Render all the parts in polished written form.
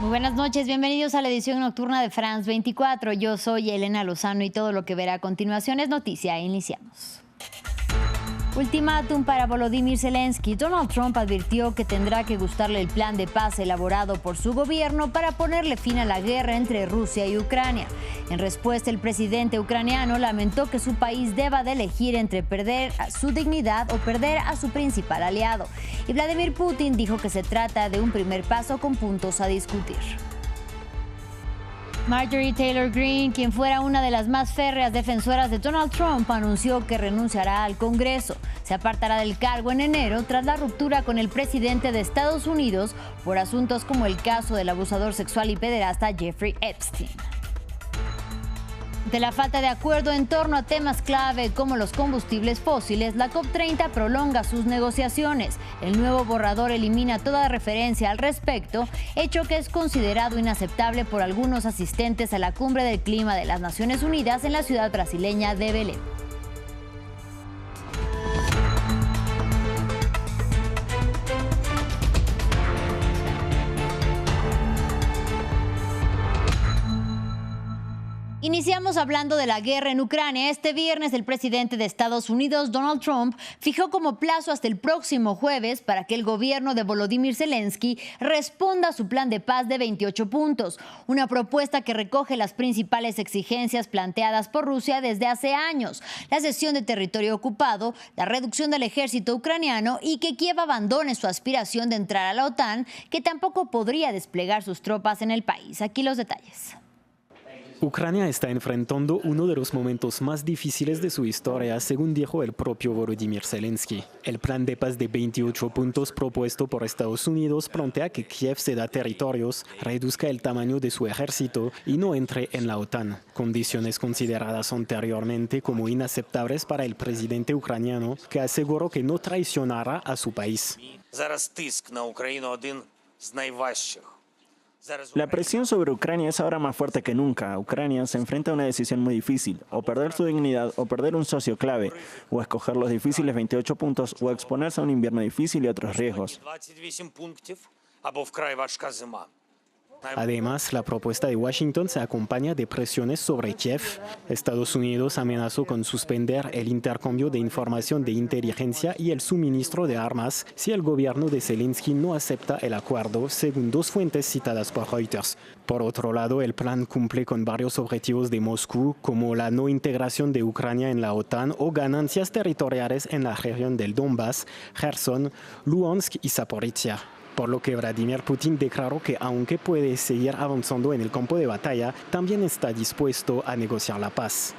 Muy buenas noches, bienvenidos a la edición nocturna de France 24. Yo soy Elena Lozano y todo lo que verá a continuación es noticia. Iniciamos. Ultimátum para Volodymyr Zelensky. Donald Trump advirtió que tendrá que gustarle el plan de paz elaborado por su gobierno para ponerle fin a la guerra entre Rusia y Ucrania. En respuesta, el presidente ucraniano lamentó que su país deba de elegir entre perder su dignidad o perder a su principal aliado. Y Vladimir Putin dijo que se trata de un primer paso con puntos a discutir. Marjorie Taylor Greene, quien fuera una de las más férreas defensoras de Donald Trump, anunció que renunciará al Congreso. Se apartará del cargo en enero tras la ruptura con el presidente de Estados Unidos por asuntos como el caso del abusador sexual y pederasta Jeffrey Epstein. De la falta de acuerdo en torno a temas clave como los combustibles fósiles, la COP30 prolonga sus negociaciones. El nuevo borrador elimina toda referencia al respecto, hecho que es considerado inaceptable por algunos asistentes a la Cumbre del Clima de las Naciones Unidas en la ciudad brasileña de Belém. Iniciamos hablando de la guerra en Ucrania. Este viernes el presidente de Estados Unidos, Donald Trump, fijó como plazo hasta el próximo jueves para que el gobierno de Volodymyr Zelensky responda a su plan de paz de 28 puntos, una propuesta que recoge las principales exigencias planteadas por Rusia desde hace años: la cesión de territorio ocupado, la reducción del ejército ucraniano y que Kiev abandone su aspiración de entrar a la OTAN, que tampoco podría desplegar sus tropas en el país. Aquí los detalles. Ucrania está enfrentando uno de los momentos más difíciles de su historia, según dijo el propio Volodymyr Zelensky. El plan de paz de 28 puntos propuesto por Estados Unidos plantea que Kiev ceda territorios, reduzca el tamaño de su ejército y no entre en la OTAN, condiciones consideradas anteriormente como inaceptables para el presidente ucraniano, que aseguró que no traicionará a su país. La presión sobre Ucrania es ahora más fuerte que nunca. Ucrania se enfrenta a una decisión muy difícil: o perder su dignidad o perder un socio clave, o escoger los difíciles 28 puntos o exponerse a un invierno difícil y otros riesgos. Además, la propuesta de Washington se acompaña de presiones sobre Kiev. Estados Unidos amenazó con suspender el intercambio de información de inteligencia y el suministro de armas si el gobierno de Zelensky no acepta el acuerdo, según dos fuentes citadas por Reuters. Por otro lado, el plan cumple con varios objetivos de Moscú, como la no integración de Ucrania en la OTAN o ganancias territoriales en la región del Donbass, Kherson, Luhansk y Zaporizhia. Por lo que Vladimir Putin declaró que aunque puede seguir avanzando en el campo de batalla, también está dispuesto a negociar la paz.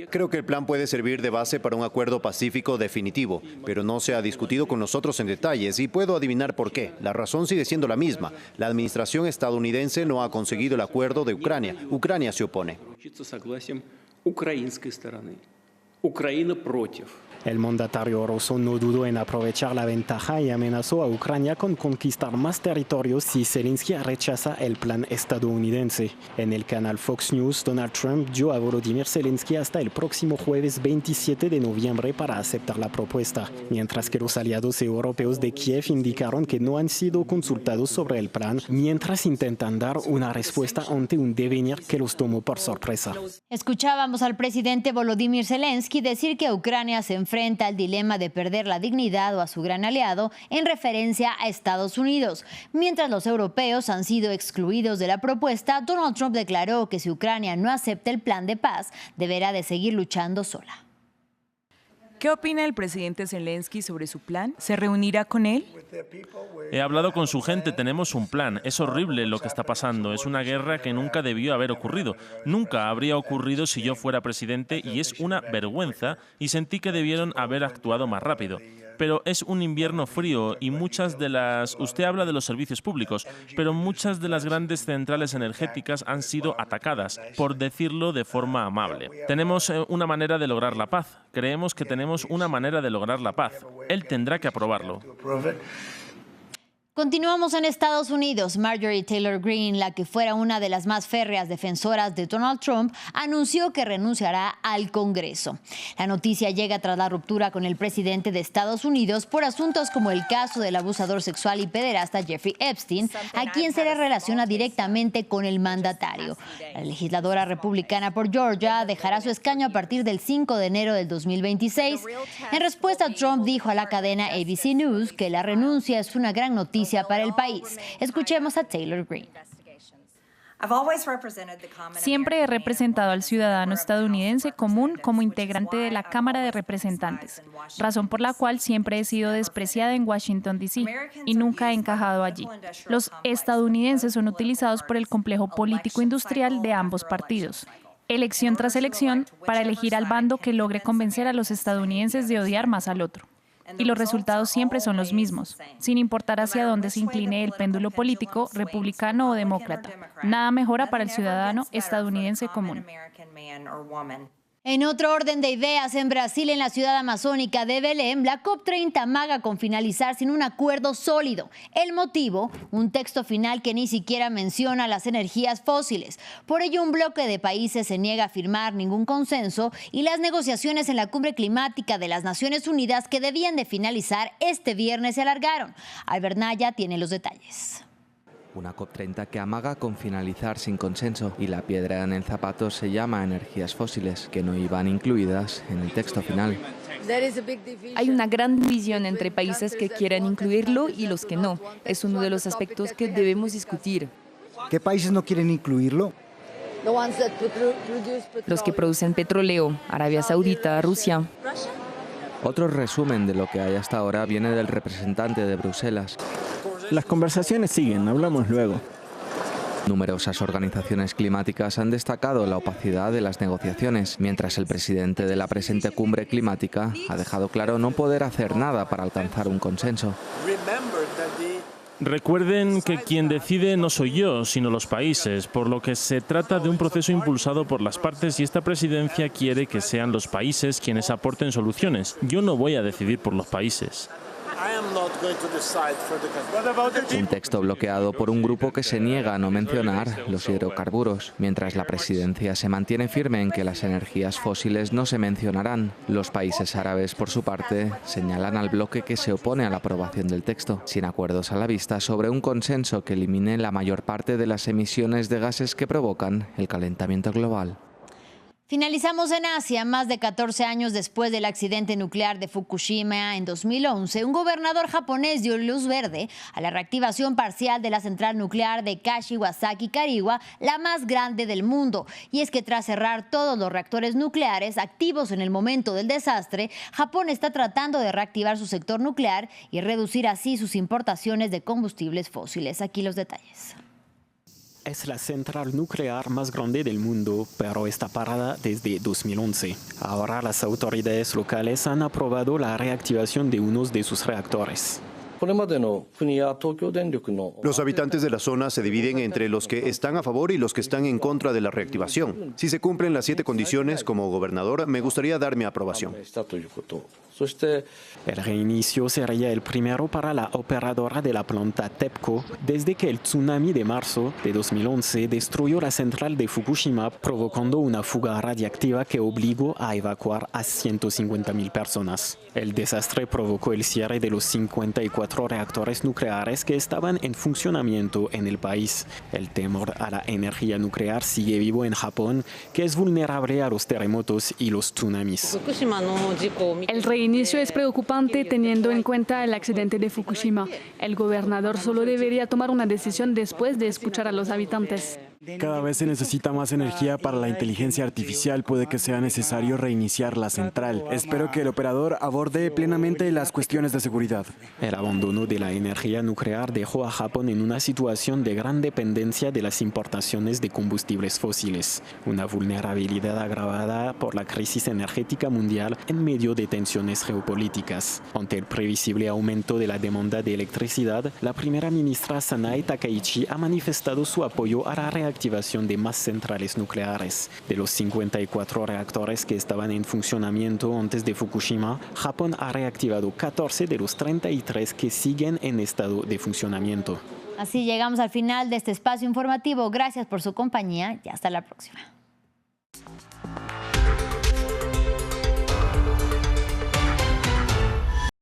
Creo que el plan puede servir de base para un acuerdo pacífico definitivo, pero no se ha discutido con nosotros en detalles y puedo adivinar por qué. La razón sigue siendo la misma. La administración estadounidense no ha conseguido el acuerdo de Ucrania. Ucrania se opone. El mandatario ruso no dudó en aprovechar la ventaja y amenazó a Ucrania con conquistar más territorios si Zelensky rechaza el plan estadounidense. En el canal Fox News, Donald Trump dio a Volodymyr Zelensky hasta el próximo jueves 27 de noviembre para aceptar la propuesta, mientras que los aliados europeos de Kiev indicaron que no han sido consultados sobre el plan, mientras intentan dar una respuesta ante un devenir que los tomó por sorpresa. Escuchábamos al presidente Volodymyr Zelensky decir que Ucrania se enfrenta al dilema de perder la dignidad o a su gran aliado en referencia a Estados Unidos. Mientras los europeos han sido excluidos de la propuesta, Donald Trump declaró que si Ucrania no acepta el plan de paz, deberá de seguir luchando sola. ¿Qué opina el presidente Zelensky sobre su plan? ¿Se reunirá con él? He hablado con su gente, tenemos un plan. Es horrible lo que está pasando. Es una guerra que nunca debió haber ocurrido. Nunca habría ocurrido si yo fuera presidente y es una vergüenza y sentí que debieron haber actuado más rápido. Pero es un invierno frío y usted habla de los servicios públicos, pero muchas de las grandes centrales energéticas han sido atacadas, por decirlo de forma amable. Tenemos una manera de lograr la paz. Creemos que tenemos una manera de lograr la paz. Él tendrá que aprobarlo. Continuamos en Estados Unidos. Marjorie Taylor Greene, la que fuera una de las más férreas defensoras de Donald Trump, anunció que renunciará al Congreso. La noticia llega tras la ruptura con el presidente de Estados Unidos por asuntos como el caso del abusador sexual y pederasta Jeffrey Epstein, a quien se le relaciona directamente con el mandatario. La legisladora republicana por Georgia dejará su escaño a partir del 5 de enero del 2026. En respuesta, Trump dijo a la cadena ABC News que la renuncia es una gran noticia para el país. Escuchemos a Taylor Greene. Siempre he representado al ciudadano estadounidense común como integrante de la Cámara de Representantes, razón por la cual siempre he sido despreciada en Washington, D.C. y nunca he encajado allí. Los estadounidenses son utilizados por el complejo político-industrial de ambos partidos, elección tras elección, para elegir al bando que logre convencer a los estadounidenses de odiar más al otro. Y los resultados siempre son los mismos, sin importar hacia dónde se incline el péndulo político, republicano o demócrata. Nada mejora para el ciudadano estadounidense común. En otro orden de ideas, en Brasil, en la ciudad amazónica de Belém, la COP30 amaga con finalizar sin un acuerdo sólido. El motivo, un texto final que ni siquiera menciona las energías fósiles. Por ello, un bloque de países se niega a firmar ningún consenso y las negociaciones en la cumbre climática de las Naciones Unidas que debían de finalizar este viernes se alargaron. Albert Naya tiene los detalles. Una COP30 que amaga con finalizar sin consenso y la piedra en el zapato se llama energías fósiles, que no iban incluidas en el texto final. Hay una gran división entre países que quieren incluirlo y los que no. Es uno de los aspectos que debemos discutir. ¿Qué países no quieren incluirlo? Los que producen petróleo, Arabia Saudita, Rusia. Otro resumen de lo que hay hasta ahora viene del representante de Bruselas. Las conversaciones siguen, hablamos luego. Numerosas organizaciones climáticas han destacado la opacidad de las negociaciones, mientras el presidente de la presente cumbre climática ha dejado claro no poder hacer nada para alcanzar un consenso. Recuerden que quien decide no soy yo, sino los países, por lo que se trata de un proceso impulsado por las partes y esta presidencia quiere que sean los países quienes aporten soluciones. Yo no voy a decidir por los países. Un texto bloqueado por un grupo que se niega a no mencionar los hidrocarburos, mientras la presidencia se mantiene firme en que las energías fósiles no se mencionarán. Los países árabes, por su parte, señalan al bloque que se opone a la aprobación del texto, sin acuerdos a la vista sobre un consenso que elimine la mayor parte de las emisiones de gases que provocan el calentamiento global. Finalizamos en Asia. Más de 14 años después del accidente nuclear de Fukushima en 2011, un gobernador japonés dio luz verde a la reactivación parcial de la central nuclear de Kashiwazaki-Kariwa, la más grande del mundo. Y es que tras cerrar todos los reactores nucleares activos en el momento del desastre, Japón está tratando de reactivar su sector nuclear y reducir así sus importaciones de combustibles fósiles. Aquí los detalles. Es la central nuclear más grande del mundo, pero está parada desde 2011. Ahora las autoridades locales han aprobado la reactivación de uno de sus reactores. Los habitantes de la zona se dividen entre los que están a favor y los que están en contra de la reactivación. Si se cumplen las 7 condiciones, como gobernador, me gustaría dar mi aprobación. El reinicio sería el primero para la operadora de la planta TEPCO desde que el tsunami de marzo de 2011 destruyó la central de Fukushima, provocando una fuga radiactiva que obligó a evacuar a 150.000 personas. El desastre provocó el cierre de los 54 reactores nucleares que estaban en funcionamiento en el país. El temor a la energía nuclear sigue vivo en Japón, que es vulnerable a los terremotos y los tsunamis. El reinicio es preocupante teniendo en cuenta el accidente de Fukushima. El gobernador solo debería tomar una decisión después de escuchar a los habitantes. Cada vez se necesita más energía para la inteligencia artificial. Puede que sea necesario reiniciar la central. Espero que el operador aborde plenamente las cuestiones de seguridad. El abandono de la energía nuclear dejó a Japón en una situación de gran dependencia de las importaciones de combustibles fósiles, una vulnerabilidad agravada por la crisis energética mundial en medio de tensiones geopolíticas. Ante el previsible aumento de la demanda de electricidad, la primera ministra Sanae Takaichi ha manifestado su apoyo a la reactivación reactivación de más centrales nucleares. De los 54 reactores que estaban en funcionamiento antes de Fukushima, Japón ha reactivado 14 de los 33 que siguen en estado de funcionamiento. Así llegamos al final de este espacio informativo. Gracias por su compañía y hasta la próxima.